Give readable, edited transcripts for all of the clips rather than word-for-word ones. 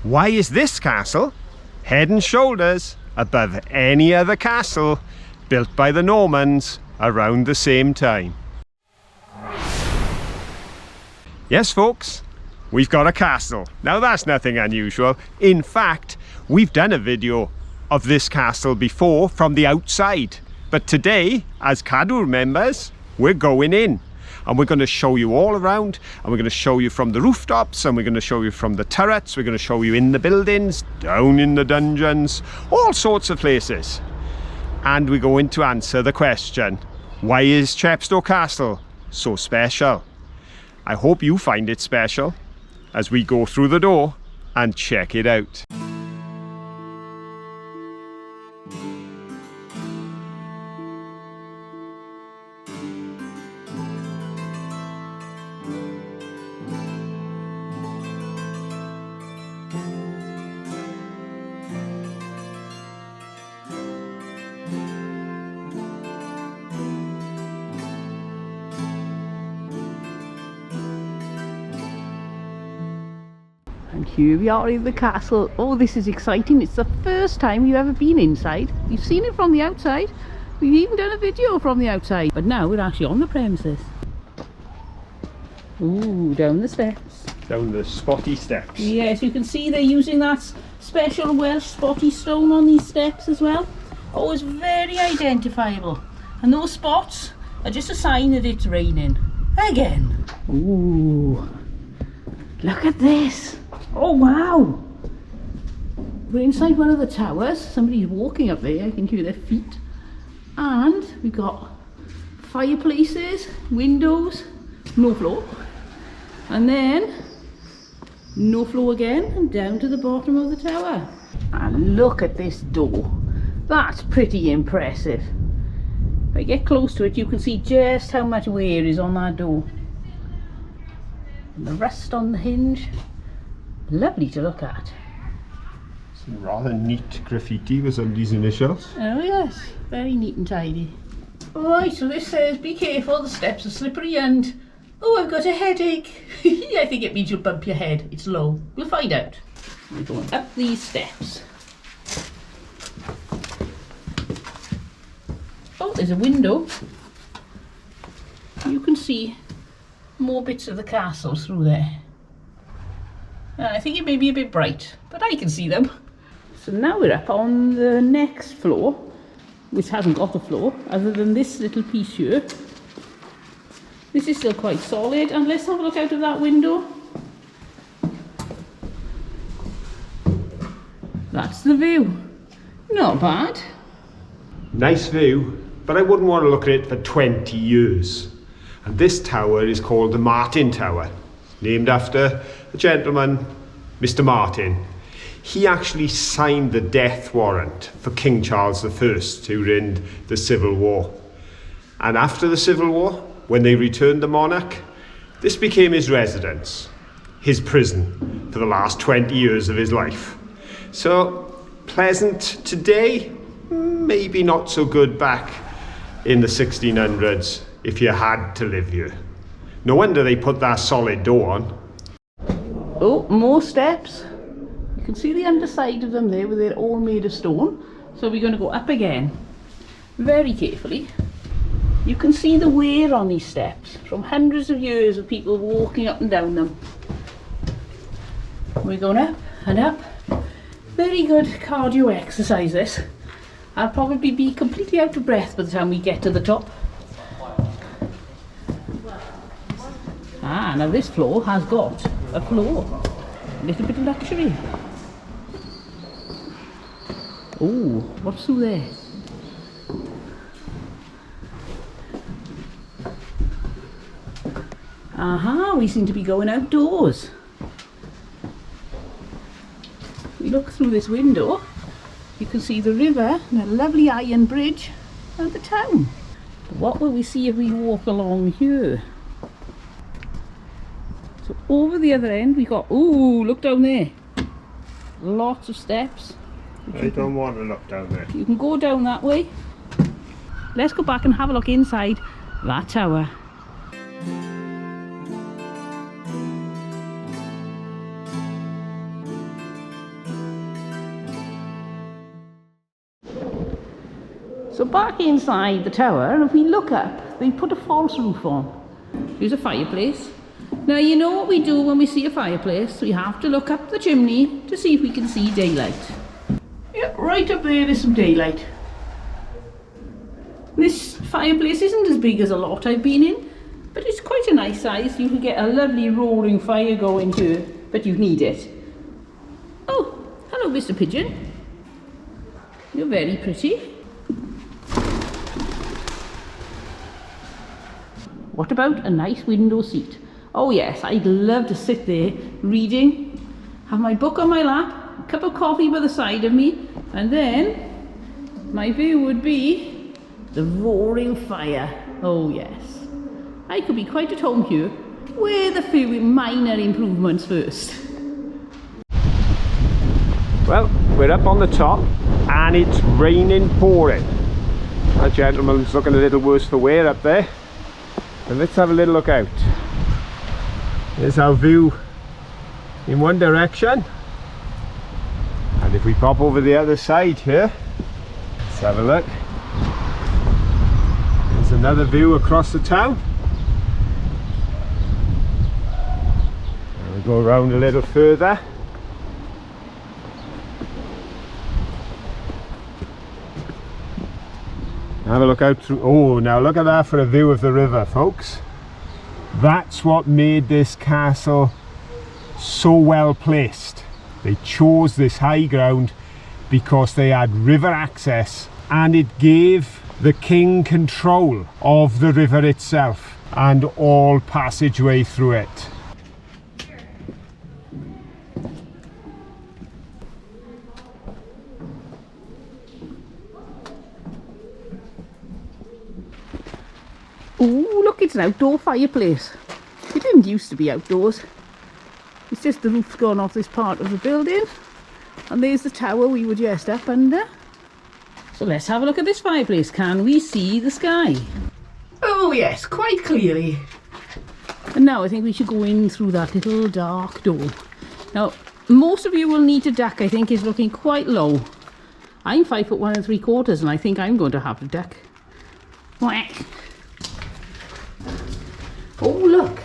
Why is this castle head and shoulders above any other castle built by the Normans around the same time? Yes folks, we've got a castle. Now that's nothing unusual. In fact, we've done a video of this castle before from the outside. But today, as Cadwr members, we're going in. And we're going to show you all around, and we're going to show you from the rooftops, and we're going to show you from the turrets, we're going to show you in the buildings, down in the dungeons, all sorts of places. And we're going to answer the question, why is Chepstow Castle so special? I hope you find it special as we go through the door and check it out. And here we are in the castle. Oh, this is exciting. It's the first time you've ever been inside. You've seen it from the outside. We've even done a video from the outside. But now we're actually on the premises. Ooh, down the steps. Down the spotty steps. Yes, you can see they're using that special Welsh spotty stone on these steps as well. Oh, it's very identifiable. And those spots are just a sign that it's raining. Again. Ooh. Look at this. Oh wow! We're inside one of the towers. Somebody's walking up there. I can hear their feet. And we've got fireplaces, windows, no floor. And then no floor again, and down to the bottom of the tower. And look at this door. That's pretty impressive. If I get close to it, you can see just how much wear is on that door. And the rust on the hinge. Lovely to look at. Some rather neat graffiti with somebody's initials. Oh yes, very neat and tidy. Right, so this says be careful, the steps are slippery and... Oh, I've got a headache. I think it means you'll bump your head. It's low. We'll find out. We're going up these steps. Oh, there's a window. You can see more bits of the castle through there. I think it may be a bit bright, but I can see them. So now we're up on the next floor, which hasn't got a floor, other than this little piece here. This is still quite solid, and let's have a look out of that window. That's the view. Not bad. Nice view, but I wouldn't want to look at it for 20 years. And this tower is called the Martin Tower, named after a gentleman, Mr. Martin. He actually signed the death warrant for King Charles I during the Civil War. And after the Civil War, when they returned the monarch, this became his residence, his prison, for the last 20 years of his life. So, pleasant today, maybe not so good back in the 1600s if you had to live here. No wonder they put that solid door on. Oh, more steps. You can see the underside of them there, where they're all made of stone. So we're going to go up again, very carefully. You can see the wear on these steps from hundreds of years of people walking up and down them. We're going up and up. Very good cardio exercise this. I'll probably be completely out of breath by the time we get to the top. Ah, now this floor has got a floor. A little bit of luxury. Oh, what's through there? Aha, we seem to be going outdoors. We look through this window, you can see the river and a lovely iron bridge and the town. What will we see if we walk along here? So over the other end we got, ooh, look down there. Lots of steps. I don't want to look down there. You can go down that way. Let's go back and have a look inside that tower. So back inside the tower, and if we look up, they put a false roof on. Here's a fireplace. Now you know what we do when we see a fireplace, we have to look up the chimney to see if we can see daylight. Yeah, right up there's some daylight. This fireplace isn't as big as a lot I've been in, but it's quite a nice size. You can get a lovely roaring fire going here, but you need it. Oh, hello Mr. Pigeon. You're very pretty. What about a nice window seat? Oh yes, I'd love to sit there reading, have my book on my lap, a cup of coffee by the side of me, and then my view would be the roaring fire. Oh yes, I could be quite at home here, with a few minor improvements first. Well, we're up on the top and it's raining pouring. That gentleman's looking a little worse for wear up there. And let's have a little look out. There's our view in one direction. And if we pop over the other side here, let's have a look. There's another view across the town. And we go around a little further. Have a look out through. Oh, now look at that for a view of the river, folks. That's what made this castle so well placed. They chose this high ground because they had river access, and it gave the king control of the river itself and all passageway through it. Oh, look, it's an outdoor fireplace. It didn't used to be outdoors. It's just the roof's gone off this part of the building. And there's the tower we were just up under. So let's have a look at this fireplace. Can we see the sky? Oh yes, quite clearly. And now I think we should go in through that little dark door. Now, most of you will need to duck. I think is looking quite low. I'm 5'1 3/4" and I think I'm going to have to duck. Whack. Oh look,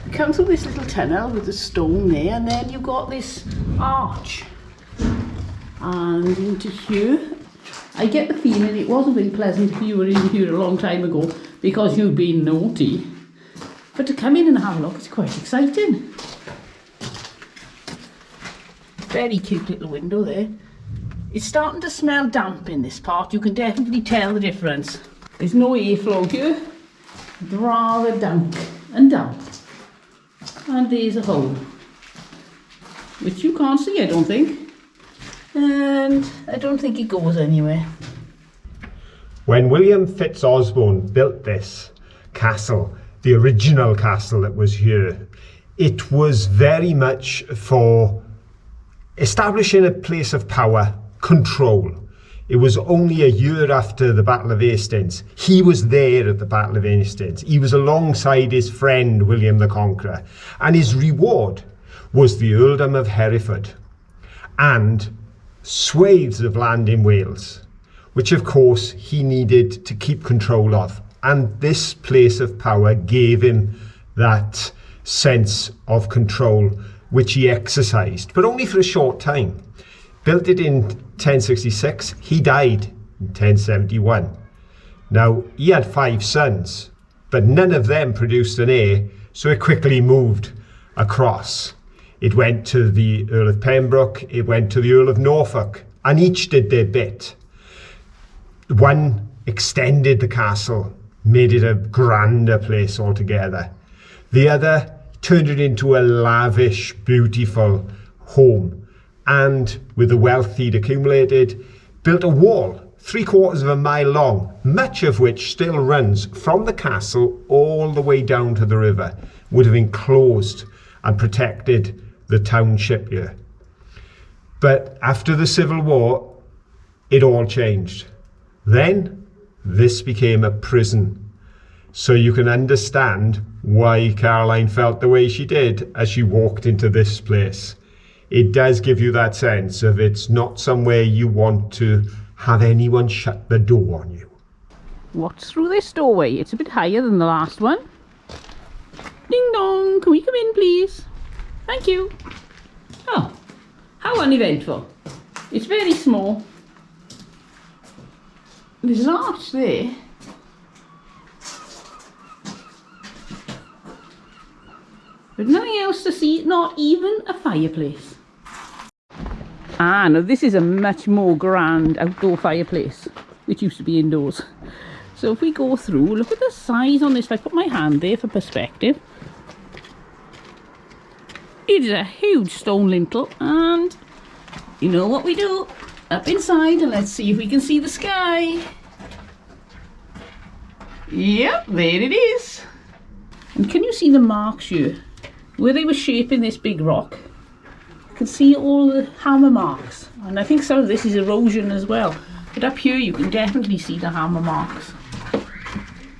you come through this little tunnel with the stone there, and then you've got this arch. And into here, I get the feeling it wasn't very pleasant if you were in here a long time ago because you've been naughty. But to come in and have a look, it's quite exciting. Very cute little window there. It's starting to smell damp in this part, you can definitely tell the difference. There's no airflow here. Rather damp and damp. And there's a hole, which you can't see, I don't think. And I don't think it goes anywhere. When William Fitzosborne built this castle, the original castle that was here, it was very much for establishing a place of power, control. It was only a year after the Battle of Hastings. He was there at the Battle of Hastings. He was alongside his friend William the Conqueror, and his reward was the earldom of Hereford and swathes of land in Wales, which of course he needed to keep control of. And this place of power gave him that sense of control, which he exercised, but only for a short time. Built it in 1066, he died in 1071. Now, he had 5 sons, but none of them produced an heir, so it quickly moved across. It went to the Earl of Pembroke, it went to the Earl of Norfolk, and each did their bit. One extended the castle, made it a grander place altogether. The other turned it into a lavish, beautiful home. And with the wealth he'd accumulated, built a wall 3/4 of a mile long, much of which still runs from the castle all the way down to the river, would have enclosed and protected the township here. But after the Civil War, it all changed. Then this became a prison. So you can understand why Caroline felt the way she did as she walked into this place. It does give you that sense of it's not somewhere you want to have anyone shut the door on you. What's through this doorway? It's a bit higher than the last one. Ding dong, can we come in please? Thank you. Oh, how uneventful. It's very small. There's an arch there. But nothing else to see, not even a fireplace. Ah, no, this is a much more grand outdoor fireplace, which used to be indoors. So if we go through, look at the size on this. If I put my hand there for perspective, it is a huge stone lintel, and you know what we do? Up inside, and let's see if we can see the sky. Yep, there it is. And can you see the marks here? Where they were shaping this big rock, you can see all the hammer marks. And I think some of this is erosion as well. But up here you can definitely see the hammer marks.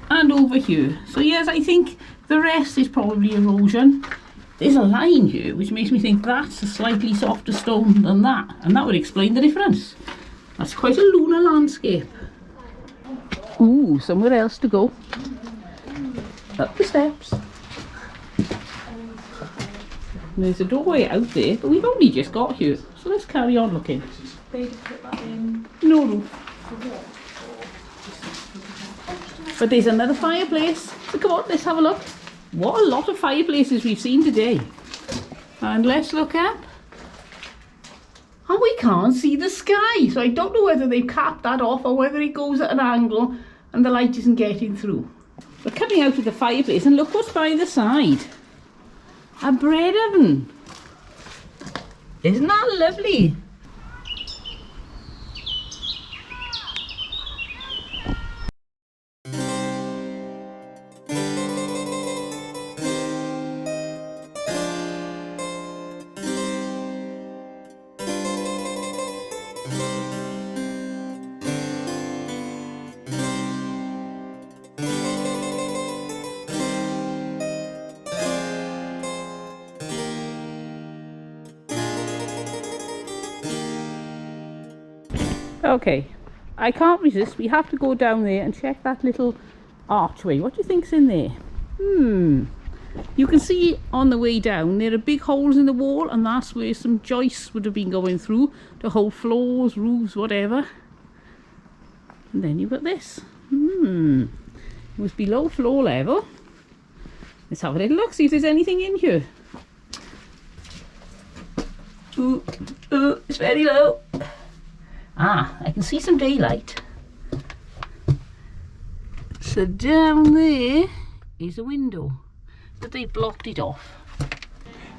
And over here. So yes, I think the rest is probably erosion. There's a line here which makes me think that's a slightly softer stone than that. And that would explain the difference. That's quite a lunar landscape. Ooh, somewhere else to go. Up the steps. There's a doorway out there, but we've only just got here. So let's carry on looking. No roof. But there's another fireplace. So come on, let's have a look. What a lot of fireplaces we've seen today. And let's look up. And we can't see the sky. So I don't know whether they've capped that off or whether it goes at an angle and the light isn't getting through. We're coming out of the fireplace and look what's by the side. A bread oven. Isn't that lovely? Okay, I can't resist. We have to go down there and check that little archway. What do you think's in there? You can see on the way down there are big holes in the wall, and that's where some joists would have been going through to hold floors, roofs, whatever. And then you've got this. It was below floor level. Let's have a little look, see if there's anything in here. Ooh, it's very low. Ah, I can see some daylight. So down there is a window, but they blocked it off.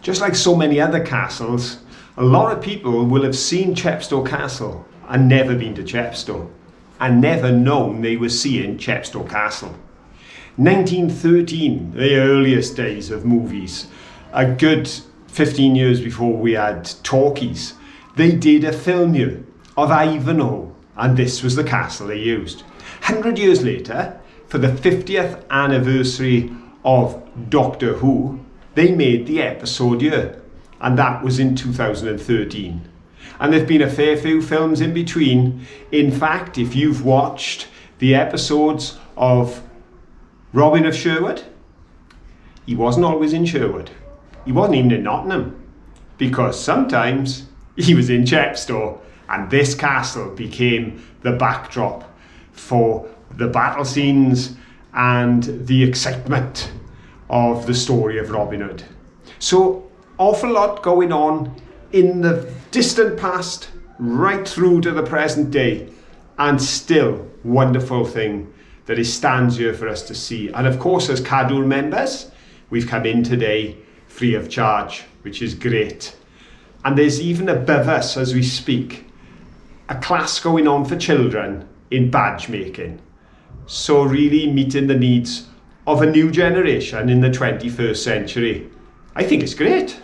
Just like so many other castles, a lot of people will have seen Chepstow Castle and never been to Chepstow, and never known they were seeing Chepstow Castle. 1913, the earliest days of movies, a good 15 years before we had talkies, they did a film here of Ivanhoe, and this was the castle they used. 100 years later, for the 50th anniversary of Doctor Who, they made the episode here, and that was in 2013. And there've been a fair few films in between. In fact, if you've watched the episodes of Robin of Sherwood, he wasn't always in Sherwood. He wasn't even in Nottingham, because sometimes he was in Chepstow. And this castle became the backdrop for the battle scenes and the excitement of the story of Robin Hood. So, awful lot going on in the distant past, right through to the present day, and still wonderful thing that it stands here for us to see. And of course, as Cadwr members, we've come in today free of charge, which is great. And there's even above us as we speak, a class going on for children in badge making. So really meeting the needs of a new generation in the 21st century. I think it's great.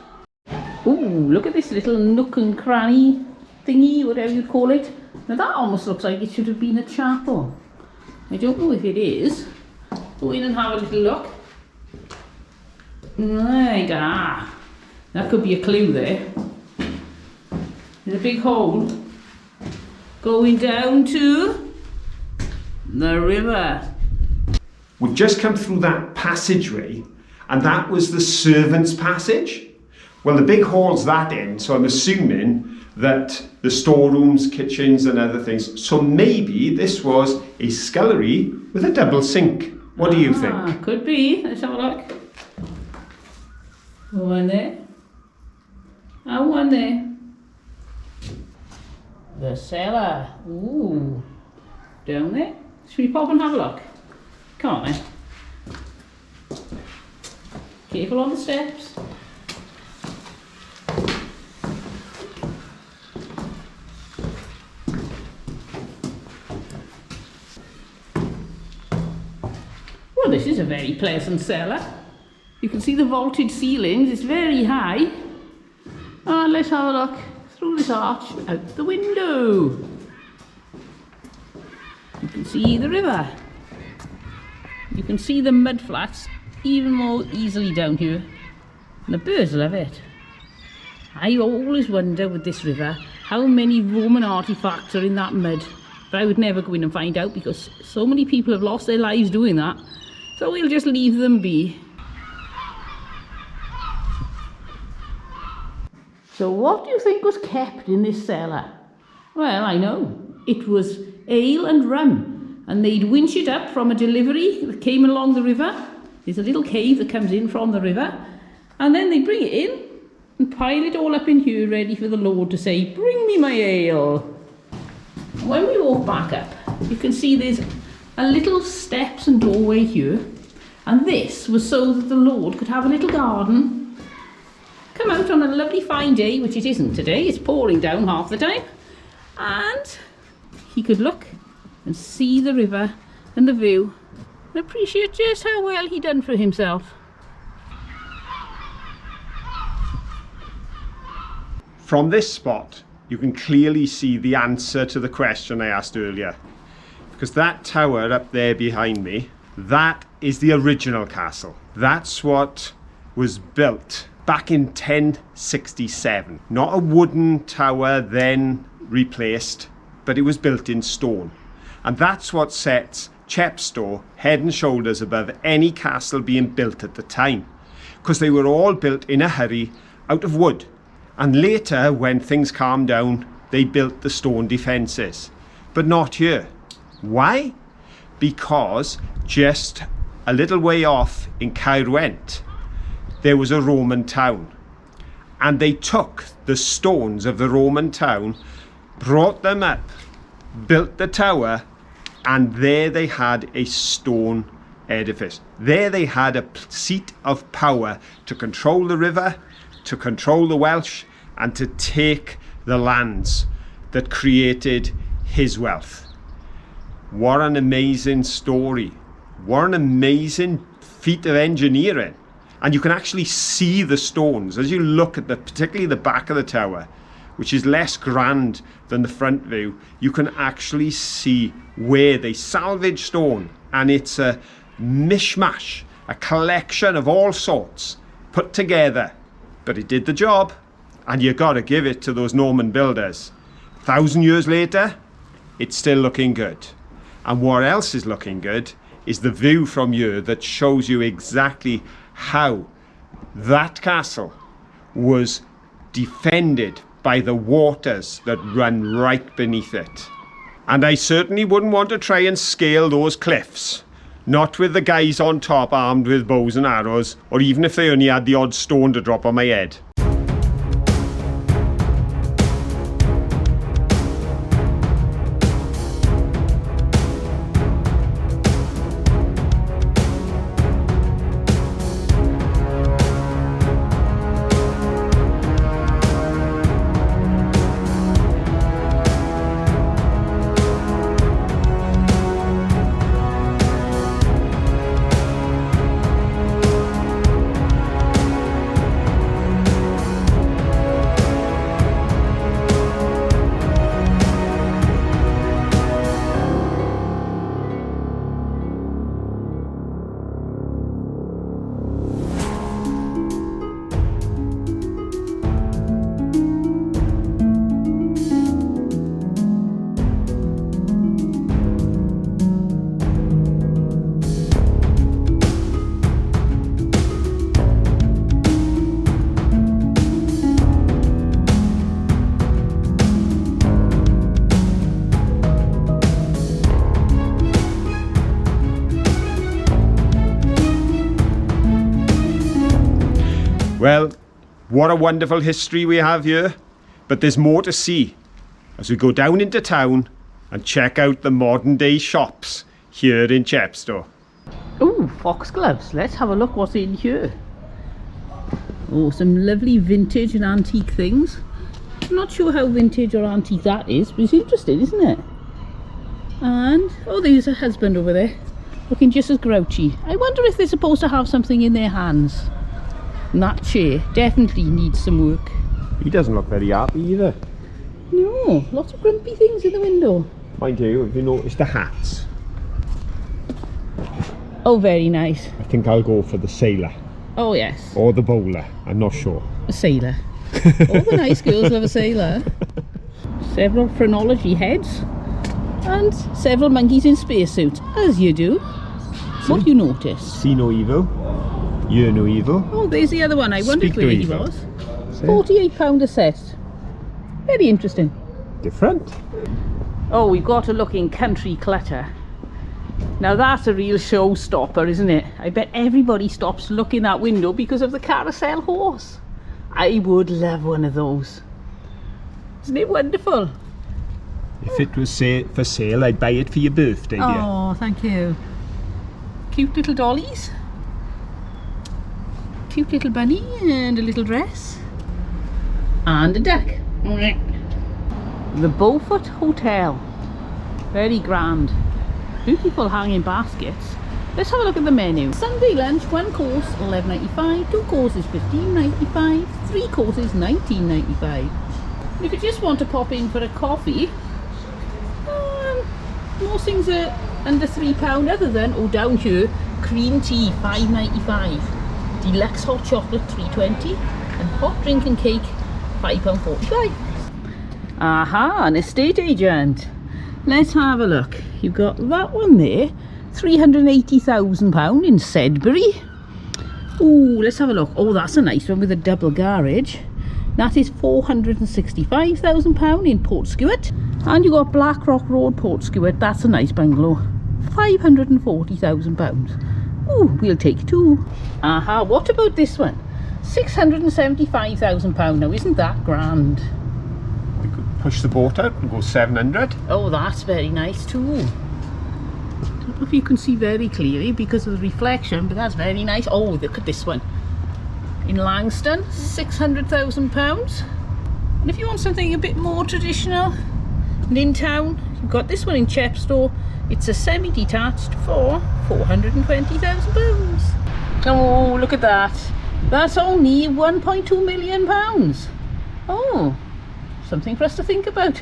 Ooh, look at this little nook and cranny thingy, whatever you call it. Now that almost looks like it should have been a chapel. I don't know if it is. Go in and have a little look. Right, that could be a clue there. There's a big hole. going down to the river. We've just come through that passageway, and that was the servants' passage. Well, the big hall's that end, so I'm assuming that the storerooms, kitchens and other things. So maybe this was a scullery with a double sink. What do you think? Could be. Let's have a look. One there. And one there. The cellar. Ooh. Down there. Should we pop and have a look? Come on then. Careful on the steps. Well, this is a very pleasant cellar. You can see the vaulted ceilings, it's very high. And let's have a look through this arch out the window. You can see the river. You can see the mud flats even more easily down here. And the birds love it. I always wonder with this river how many Roman artifacts are in that mud. But I would never go in and find out because so many people have lost their lives doing that. So we'll just leave them be. So what do you think was kept in this cellar? Well, I know. It was ale and rum. And they'd winch it up from a delivery that came along the river. There's a little cave that comes in from the river. And then they bring it in and pile it all up in here ready for the Lord to say, bring me my ale. When we walk back up, you can see there's a little steps and doorway here. And this was so that the Lord could have a little garden. Come out on a lovely fine day, which it isn't today, it's pouring down half the time. And he could look and see the river and the view and appreciate just how well he done for himself. From this spot, you can clearly see the answer to the question I asked earlier. Because that tower up there behind me, that is the original castle. That's what was built back in 1067. Not a wooden tower then replaced, but it was built in stone. And that's what sets Chepstow head and shoulders above any castle being built at the time. Because they were all built in a hurry out of wood. And later, when things calmed down, they built the stone defences. But not here. Why? Because just a little way off in Caerwent, there was a Roman town. And they took the stones of the Roman town, brought them up, built the tower, and there they had a stone edifice. There they had a seat of power to control the river, to control the Welsh, and to take the lands that created his wealth. What an amazing story. What an amazing feat of engineering. And you can actually see the stones as you look at particularly the back of the tower, which is less grand than the front view. You can actually see where they salvage stone, and it's a mishmash, a collection of all sorts put together. But it did the job, and you got to give it to those Norman builders. 1,000 years later, it's still looking good. And what else is looking good is the view from here that shows you exactly how that castle was defended by the waters that run right beneath it. And I certainly wouldn't want to try and scale those cliffs. Not with the guys on top armed with bows and arrows, or even if they only had the odd stone to drop on my head. Well, what a wonderful history we have here, but there's more to see as we go down into town and check out the modern day shops here in Chepstow. Oh, foxgloves. Let's have a look what's in here. Oh, some lovely vintage and antique things. I'm not sure how vintage or antique that is, but it's interesting, isn't it? And, oh, there's a husband over there, looking just as grouchy. I wonder if they're supposed to have something in their hands. And that chair definitely needs some work. He doesn't look very happy either. No, lots of grumpy things in the window. Mind you, have you noticed the hats? Oh, very nice. I think I'll go for the sailor. Oh, yes. Or the bowler, I'm not sure. A sailor. All the nice girls love a sailor. Several phrenology heads. And several monkeys in spacesuits, as you do. What do you notice? See no evil, hear no evil. Oh, there's the other one. I wondered Speak no where he evil. was. £48 a set. Very interesting. Different. Oh, we've got to look in country clutter. Now that's a real showstopper, isn't it? I bet everybody stops to look in that window because of the carousel horse. I would love one of those. Isn't it wonderful? If it was for sale, I'd buy it for your birthday, dear. Oh, thank you. Cute little dollies. Cute little bunny and a little dress. And a duck. The Beaufort Hotel. Very grand. Beautiful hanging baskets. Let's have a look at the menu. Sunday lunch, one course £11.95, two courses £15.95, three courses £19.95. If you just want to pop in for a coffee, most things are under £3 other than, oh, down here, cream tea £5.95, deluxe hot chocolate £3.20, and hot drink and cake £5.45. Aha, an estate agent. Let's have a look. You've got that one there, £380,000 in Sedbury. Oh, let's have a look. Oh, that's a nice one with a double garage. That is £465,000 in Portskewett. And you got Blackrock Road, Portskewett. That's a nice bungalow. £540,000. Oh, we'll take two. Aha, what about this one? £675,000. Now, isn't that grand? We could push the boat out and go 700. Oh, that's very nice too. Don't know if you can see very clearly because of the reflection, but that's very nice. Oh, look at this one. In Langston, £600,000. And if you want something a bit more traditional and in town, you've got this one in Chepstow. It's a semi-detached for £420,000. Oh, look at that. That's only £1.2 million. Oh, something for us to think about.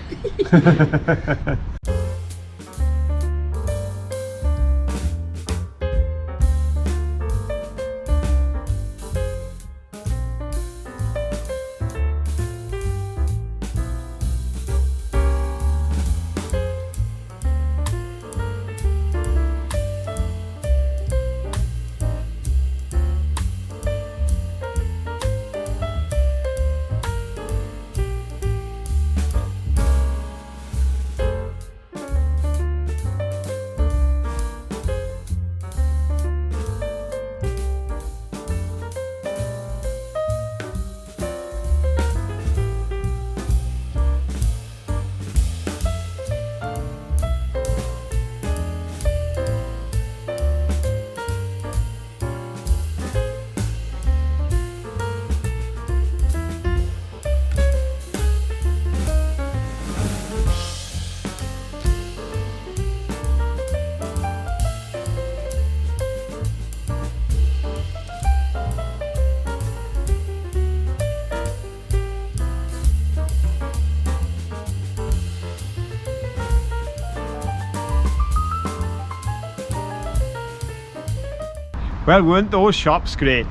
Well, weren't those shops great?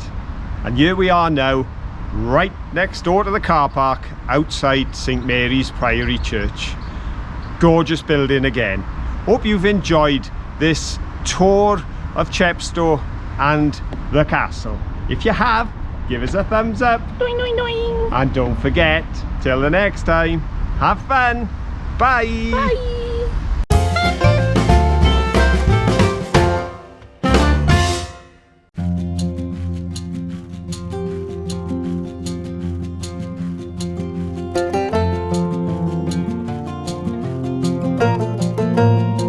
And here we are now, right next door to the car park outside St Mary's Priory Church. Gorgeous building again. Hope you've enjoyed this tour of Chepstow and the castle. If you have, give us a thumbs up. Doing, doing, doing. And don't forget, till the next time, have fun. Bye. Bye. Bye.